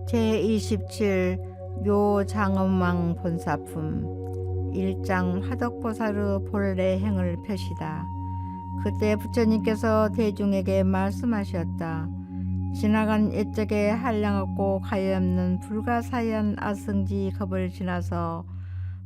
제27 묘장엄왕 본사품 1장 화덕보살의 본래 행을 펴시다. 그때 부처님께서 대중에게 말씀하셨다. 지나간 옛적에 한량없고 가엾는 불가사의한 아승지 겁을 지나서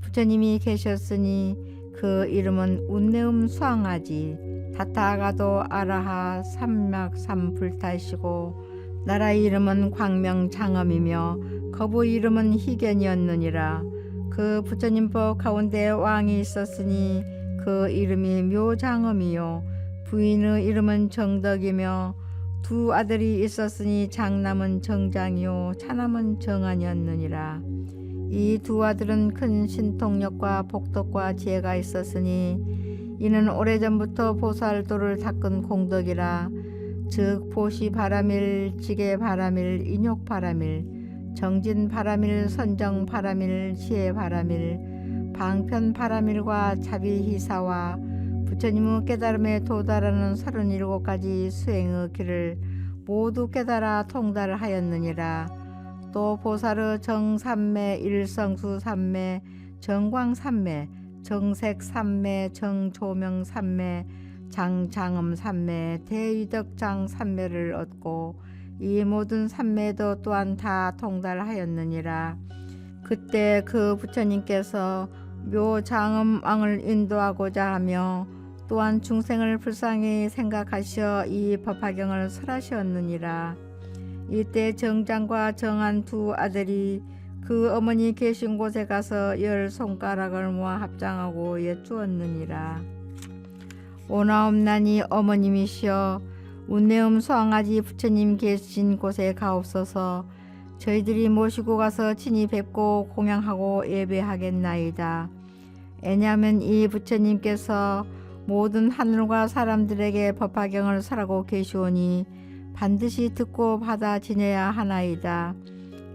부처님이 계셨으니 그 이름은 운내음 수왕아지 다타가도 아라하 삼막삼불타시고 나라 이름은 광명장엄이며 거부 이름은 희견이었느니라. 그 부처님법 가운데 왕이 있었으니 그 이름이 묘장엄이요 부인의 이름은 정덕이며 두 아들이 있었으니 장남은 정장이요 차남은 정안이었느니라. 이 두 아들은 큰 신통력과 복덕과 지혜가 있었으니 이는 오래전부터 보살도를 닦은 공덕이라. 즉 보시바라밀, 지게바라밀, 인욕바라밀, 정진바라밀, 선정바라밀, 지혜바라밀, 방편바라밀과 자비희사와 부처님의 깨달음에 도달하는 37가지 수행의 길을 모두 깨달아 통달하였느니라. 또 보살의 정삼매, 일성수삼매, 정광삼매, 정색삼매, 정조명삼매, 장장엄삼매, 대위덕장삼매를 얻고 이 모든 삼매도 또한 다 통달하였느니라. 그때 그 부처님께서 묘장엄왕을 인도하고자 하며 또한 중생을 불쌍히 생각하시어 이 법화경을 설하셨느니라. 이때 정장과 정한 두 아들이 그 어머니 계신 곳에 가서 10 손가락을 모아 합장하고 여쭈었느니라. 오나옵나니 어머님이시여 운내음 수왕아지 부처님 계신 곳에 가옵소서. 저희들이 모시고 가서 친히 뵙고 공양하고 예배하겠나이다. 왜냐하면 이 부처님께서 모든 하늘과 사람들에게 법화경을 설하고 계시오니 반드시 듣고 받아 지내야 하나이다.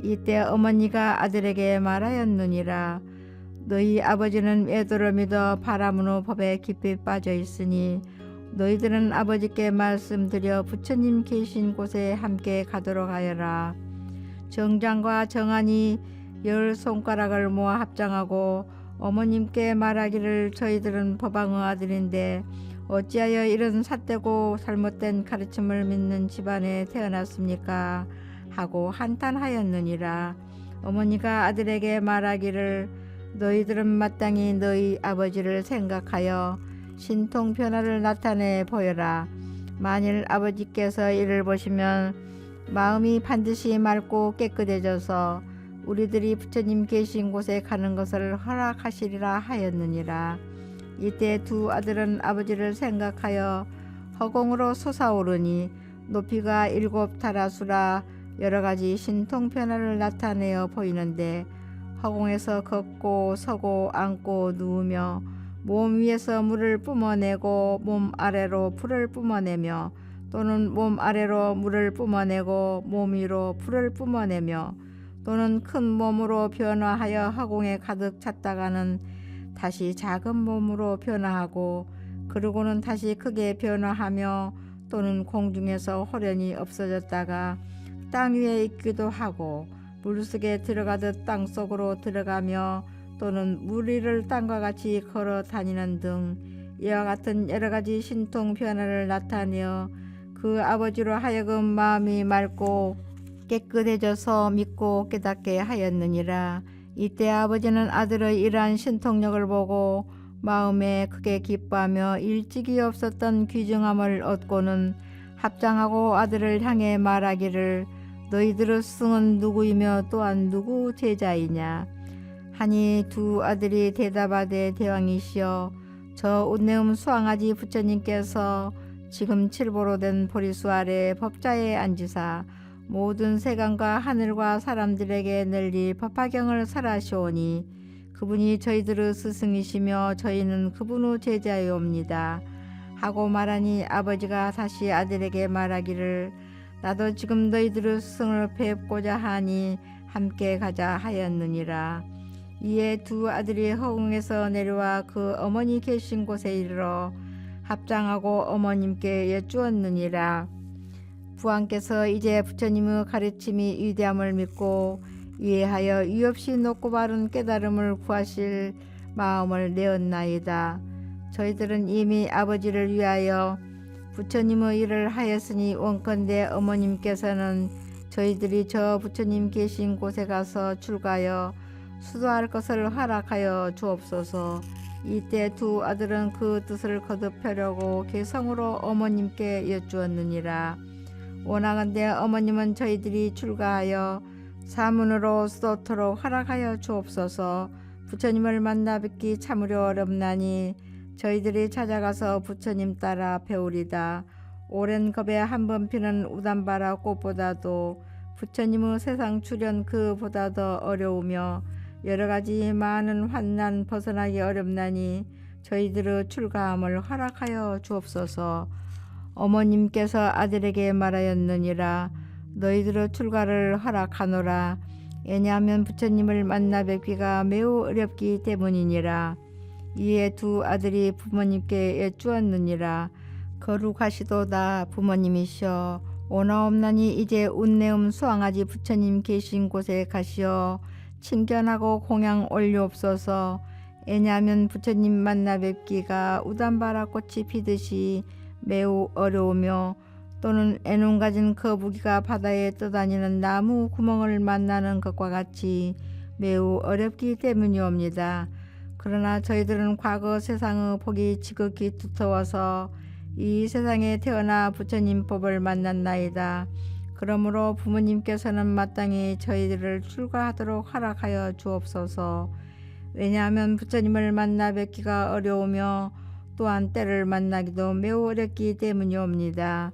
이때 어머니가 아들에게 말하였느니라. 너희 아버지는 외도를 믿어 바라문의 법에 깊이 빠져 있으니 너희들은 아버지께 말씀드려 부처님 계신 곳에 함께 가도록 하여라. 정장과 정한이 10 손가락을 모아 합장하고 어머님께 말하기를 저희들은 법왕의 아들인데 어찌하여 이런 삿되고 잘못된 가르침을 믿는 집안에 태어났습니까? 하고 한탄하였느니라. 어머니가 아들에게 말하기를 너희들은 마땅히 너희 아버지를 생각하여 신통변화를 나타내 보여라. 만일 아버지께서 이를 보시면 마음이 반드시 맑고 깨끗해져서 우리들이 부처님 계신 곳에 가는 것을 허락하시리라 하였느니라. 이때 두 아들은 아버지를 생각하여 허공으로 솟아오르니 높이가 7 타라수라 여러가지 신통변화를 나타내어 보이는데 허공에서 걷고 서고 앉고 누우며 몸 위에서 물을 뿜어내고 몸 아래로 불을 뿜어내며 또는 몸 아래로 물을 뿜어내고 몸 위로 불을 뿜어내며 또는 큰 몸으로 변화하여 허공에 가득 찼다가는 다시 작은 몸으로 변화하고 그러고는 다시 크게 변화하며 또는 공중에서 호련히 없어졌다가 땅 위에 있기도 하고 물속에 들어가듯 땅속으로 들어가며 또는 물 위를 땅과 같이 걸어 다니는 등 이와 같은 여러가지 신통 변화를 나타내어 그 아버지로 하여금 마음이 맑고 깨끗해져서 믿고 깨닫게 하였느니라. 이때 아버지는 아들의 이러한 신통력을 보고 마음에 크게 기뻐하며 일찍이 없었던 귀중함을 얻고는 합장하고 아들을 향해 말하기를 너희들의 스승은 누구이며 또한 누구 제자이냐 하니 두 아들이 대답하되 대왕이시여 저 운내음 수왕아지 부처님께서 지금 칠보로 된 보리수 아래 법자에 앉으사 모든 세간과 하늘과 사람들에게 널리 법화경을 설하시오니 그분이 저희들의 스승이시며 저희는 그분의 제자이옵니다 하고 말하니 아버지가 다시 아들에게 말하기를 나도 지금 너희들의 스승을 뵙고자 하니 함께 가자 하였느니라. 이에 두 아들이 허공에서 내려와 그 어머니 계신 곳에 이르러 합장하고 어머님께 여쭈었느니라. 부왕께서 이제 부처님의 가르침이 위대함을 믿고 이해하여 이없이 높고 바른 깨달음을 구하실 마음을 내었나이다. 저희들은 이미 아버지를 위하여 부처님의 일을 하였으니 원컨대 어머님께서는 저희들이 저 부처님 계신 곳에 가서 출가하여 수도할 것을 허락하여 주옵소서. 이때 두 아들은 그 뜻을 거듭하려고 개성으로 어머님께 여쭈었느니라. 원하건대 어머님은 저희들이 출가하여 사문으로 수도토록 허락하여 주옵소서. 부처님을 만나 뵙기 참으려 어렵나니 저희들이 찾아가서 부처님 따라 배우리다. 오랜 겁에 한 번 피는 우담바라 꽃보다도 부처님의 세상 출현 그보다 더 어려우며 여러가지 많은 환난 벗어나기 어렵나니 저희들의 출가함을 허락하여 주옵소서. 어머님께서 아들에게 말하였느니라. 너희들의 출가를 허락하노라. 왜냐하면 부처님을 만나 뵙기가 매우 어렵기 때문이니라. 이에 두 아들이 부모님께 여쭈었느니라. 거룩하시도다 부모님이시여, 오나옵나니 이제 운내음 수왕아지 부처님 계신 곳에 가시어 친견하고 공양 올리옵소서. 왜냐하면 부처님 만나 뵙기가 우담바라 꽃이 피듯이 매우 어려우며 또는 애눈 가진 거북이가 바다에 떠다니는 나무 구멍을 만나는 것과 같이 매우 어렵기 때문이옵니다. 그러나 저희들은 과거 세상의 복이 지극히 두터워서 이 세상에 태어나 부처님 법을 만났나이다. 그러므로 부모님께서는 마땅히 저희들을 출가하도록 허락하여 주옵소서. 왜냐하면 부처님을 만나 뵙기가 어려우며 또한 때를 만나기도 매우 어렵기 때문이옵니다.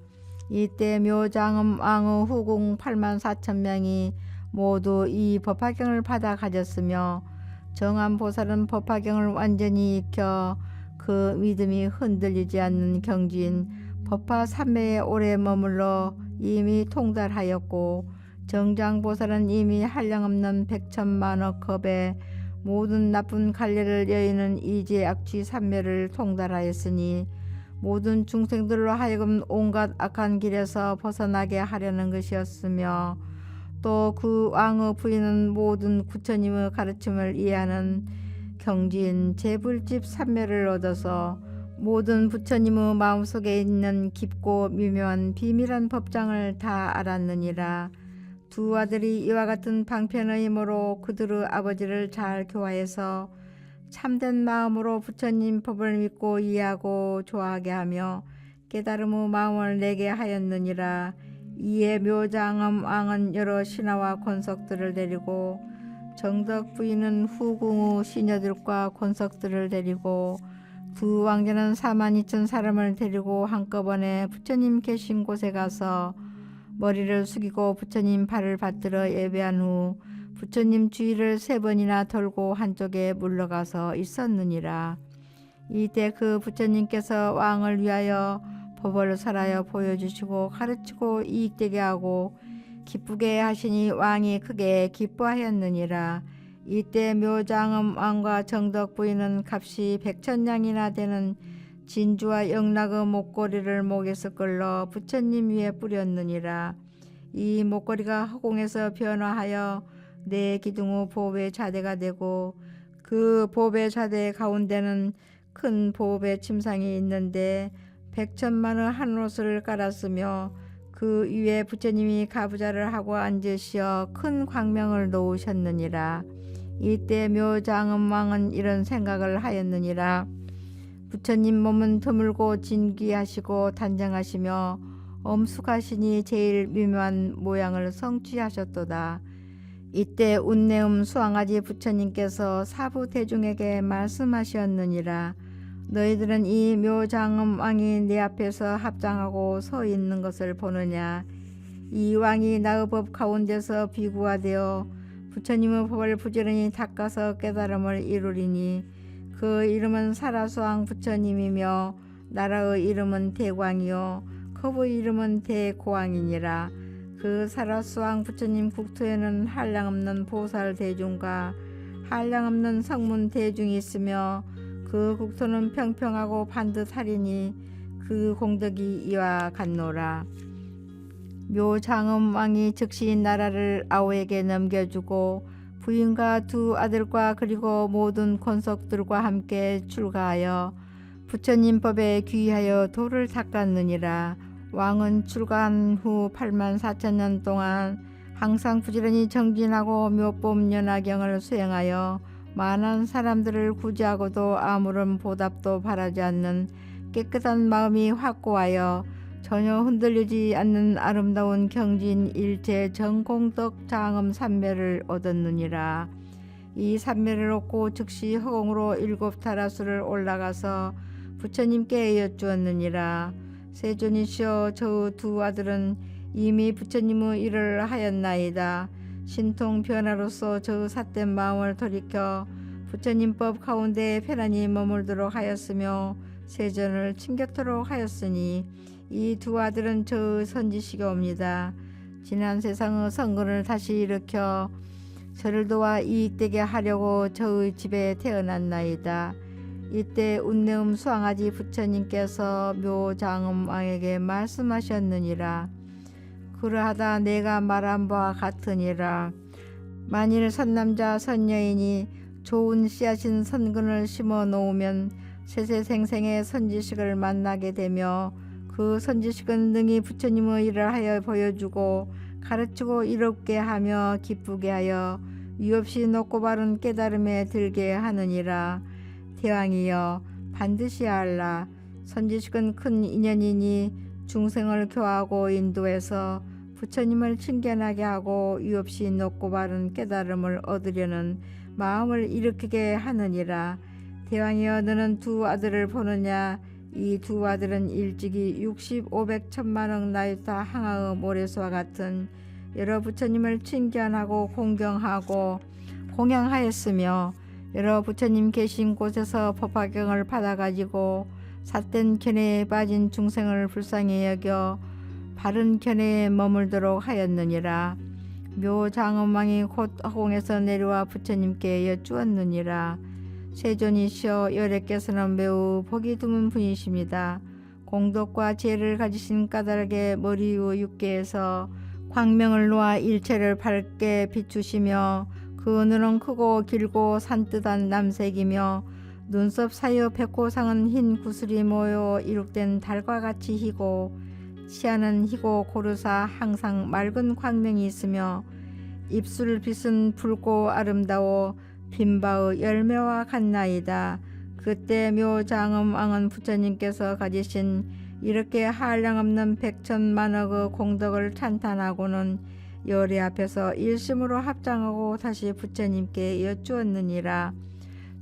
이때 묘장음 왕의 후궁 84,000명이 모두 이 법화경을 받아 가졌으며 정암보살은 법화경을 완전히 익혀 그 믿음이 흔들리지 않는 경지인 법화 삼매에 오래 머물러 이미 통달하였고 정장보살은 이미 한량없는 100,000만억 겁에 모든 나쁜 갈래를 여의는 이제 악취 삼매를 통달하였으니 모든 중생들로 하여금 온갖 악한 길에서 벗어나게 하려는 것이었으며 또 그 왕의 부인은 모든 부처님의 가르침을 이해하는 경지인 재불집 삼매를 얻어서 모든 부처님의 마음속에 있는 깊고 미묘한 비밀한 법장을 다 알았느니라. 두 아들이 이와 같은 방편의 힘으로 그들의 아버지를 잘 교화해서 참된 마음으로 부처님 법을 믿고 이해하고 좋아하게 하며 깨달음의 마음을 내게 하였느니라. 이에 묘장엄 왕은 여러 신하와 권석들을 데리고 정덕 부인은 후궁의 시녀들과 권석들을 데리고 두 왕자는 42,000 사람을 데리고 한꺼번에 부처님 계신 곳에 가서 머리를 숙이고 부처님 발을 받들어 예배한 후 부처님 주위를 3번이나 돌고 한쪽에 물러가서 있었느니라. 이때 그 부처님께서 왕을 위하여 법을 설하여 보여주시고 가르치고 이익되게 하고 기쁘게 하시니 왕이 크게 기뻐하였느니라. 이때 묘장음 왕과 정덕 부인은 값이 100,000냥이나 되는 진주와 영락의 목걸이를 목에서 끌러 부처님 위에 뿌렸느니라. 이 목걸이가 허공에서 변화하여 네 기둥의 보배 자대가 되고 그 보배 자대 가운데는 큰 보배 침상이 있는데 100,000만의 한 옷을 깔았으며 그 위에 부처님이 가부좌를 하고 앉으시어 큰 광명을 놓으셨느니라. 이때 묘장음 왕은 이런 생각을 하였느니라. 부처님 몸은 드물고 진귀하시고 단정하시며 엄숙하시니 제일 미묘한 모양을 성취하셨도다. 이때 운내음 수왕아지 부처님께서 사부 대중에게 말씀하셨느니라. 너희들은 이 묘장음 왕이 내 앞에서 합장하고 서 있는 것을 보느냐. 이 왕이 나의 법 가운데서 비구화되어 부처님의 법을 부지런히 닦아서 깨달음을 이루리니 그 이름은 사라수왕 부처님이며 나라의 이름은 대광이요 겁의 이름은 대고왕이니라. 그 사라수왕 부처님 국토에는 한량없는 보살 대중과 한량없는 성문 대중이 있으며 그 국토는 평평하고 반듯하리니 그 공덕이 이와 같노라. 묘장엄 왕이 즉시 나라를 아우에게 넘겨주고 부인과 두 아들과 그리고 모든 권속들과 함께 출가하여 부처님 법에 귀하여 도를 닦았느니라. 왕은 출가한 후 8만 4천 년 동안 항상 부지런히 정진하고 묘법 연화경을 수행하여 많은 사람들을 구제하고도 아무런 보답도 바라지 않는 깨끗한 마음이 확고하여 전혀 흔들리지 않는 아름다운 경진 일체 정공덕 장엄 삼매를 얻었느니라. 이 삼매를 얻고 즉시 허공으로 7타라수를 올라가서 부처님께 여쭈었느니라. 세존이시여, 저 두 아들은 이미 부처님의 일을 하였나이다. 신통 변화로서 저 삿된 마음을 돌이켜 부처님 법 가운데 편안히 머물도록 하였으며 세존을 챙겼도록 하였으니 이 두 아들은 저 선지시옵니다. 지난 세상의 성근을 다시 일으켜 저를 도와 이익되게 하려고 저의 집에 태어났나이다. 이때 운내음 수왕아지 부처님께서 묘장엄 왕에게 말씀하셨느니라. 그러하다 내가 말한 바와 같으니라. 만일 선남자 선여인이 좋은 씨앗인 선근을 심어 놓으면 세세생생의 선지식을 만나게 되며 그 선지식은 능히 부처님의 일을 하여 보여주고 가르치고 이롭게 하며 기쁘게 하여 유없이 높고 바른 깨달음에 들게 하느니라. 대왕이여, 반드시 알라. 선지식은 큰 인연이니 중생을 교화하고 인도해서 부처님을 친견하게 하고 유없이 높고 바른 깨달음을 얻으려는 마음을 일으키게 하느니라. 대왕이여, 너는 두 아들을 보느냐? 이 두 아들은 일찍이 60, 500, 1000만억 나이타 항아의 모래수와 같은 여러 부처님을 친견하고 공경하고 공양하였으며 여러 부처님 계신 곳에서 법화경을 받아가지고 삿된 견해에 빠진 중생을 불쌍히 여겨 바른 견해에 머물도록 하였느니라. 묘장엄왕이 곧 허공에서 내려와 부처님께 여쭈었느니라. 세존이시여, 여래께서는 매우 복이 드문 분이십니다. 공덕과 지혜를 가지신 까닭에 머리 위 육계에서 광명을 놓아 일체를 밝게 비추시며 그 눈은 크고 길고 산뜻한 남색이며 눈썹 사이의 백호상은 흰 구슬이 모여 이룩된 달과 같이 희고 치아는 희고 고르사 항상 맑은 광명이 있으며 입술빛은 붉고 아름다워 빈바의 열매와 같나이다. 그때 묘장엄 왕은 부처님께서 가지신 이렇게 한량없는 100천만억의 공덕을 찬탄하고는 열애 앞에서 일심으로 합장하고 다시 부처님께 여쭈었느니라.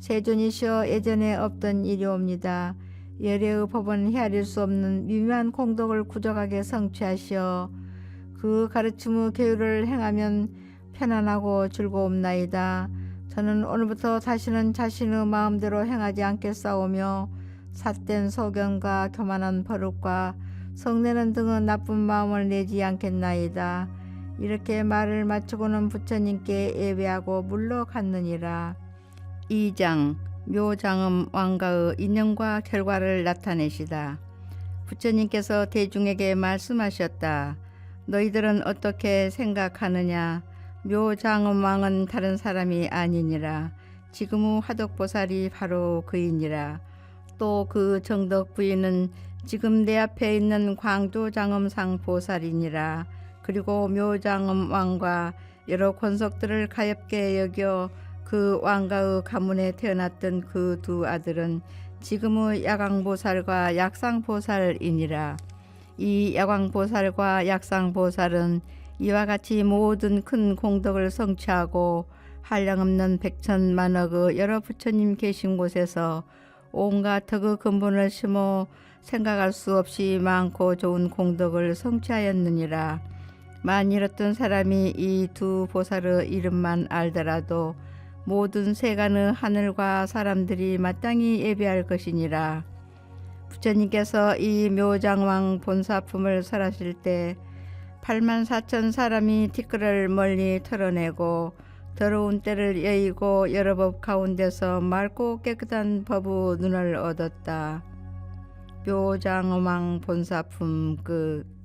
세존이시여, 예전에 없던 일이옵니다. 열애의 법은 헤아릴 수 없는 미묘한 공덕을 구족하게 성취하시어 그 가르침의 계율을 행하면 편안하고 즐거움나이다. 저는 오늘부터 다시는 자신의 마음대로 행하지 않겠사오며 삿된 소견과 교만한 버릇과 성내는 등의 나쁜 마음을 내지 않겠나이다. 이렇게 말을 마치고는 부처님께 예배하고 물러갔느니라. 2장 묘장엄 왕가의 인연과 결과를 나타내시다. 부처님께서 대중에게 말씀하셨다. 너희들은 어떻게 생각하느냐? 묘장엄 왕은 다른 사람이 아니니라. 지금의 화덕보살이 바로 그이니라. 또 그 정덕 부인은 지금 내 앞에 있는 광조장엄상 보살이니라. 그리고 묘장엄 왕과 여러 권속들을 가엾게 여겨 그 왕가의 가문에 태어났던 그 두 아들은 지금의 야광보살과 약상보살이니라. 이 야광보살과 약상보살은 이와 같이 모든 큰 공덕을 성취하고 한량없는 100천만억의 여러 부처님 계신 곳에서 온갖 덕의 근본을 심어 생각할 수 없이 많고 좋은 공덕을 성취하였느니라. 만일 어떤 사람이 이 두 보살의 이름만 알더라도 모든 세간의 하늘과 사람들이 마땅히 예배할 것이니라. 부처님께서 이 묘장왕 본사품을 설하실 때 8만 4천 사람이 티끌을 멀리 털어내고 더러운 때를 여의고 여러 법 가운데서 맑고 깨끗한 법의 눈을 얻었다. 묘장왕 본사품 끝.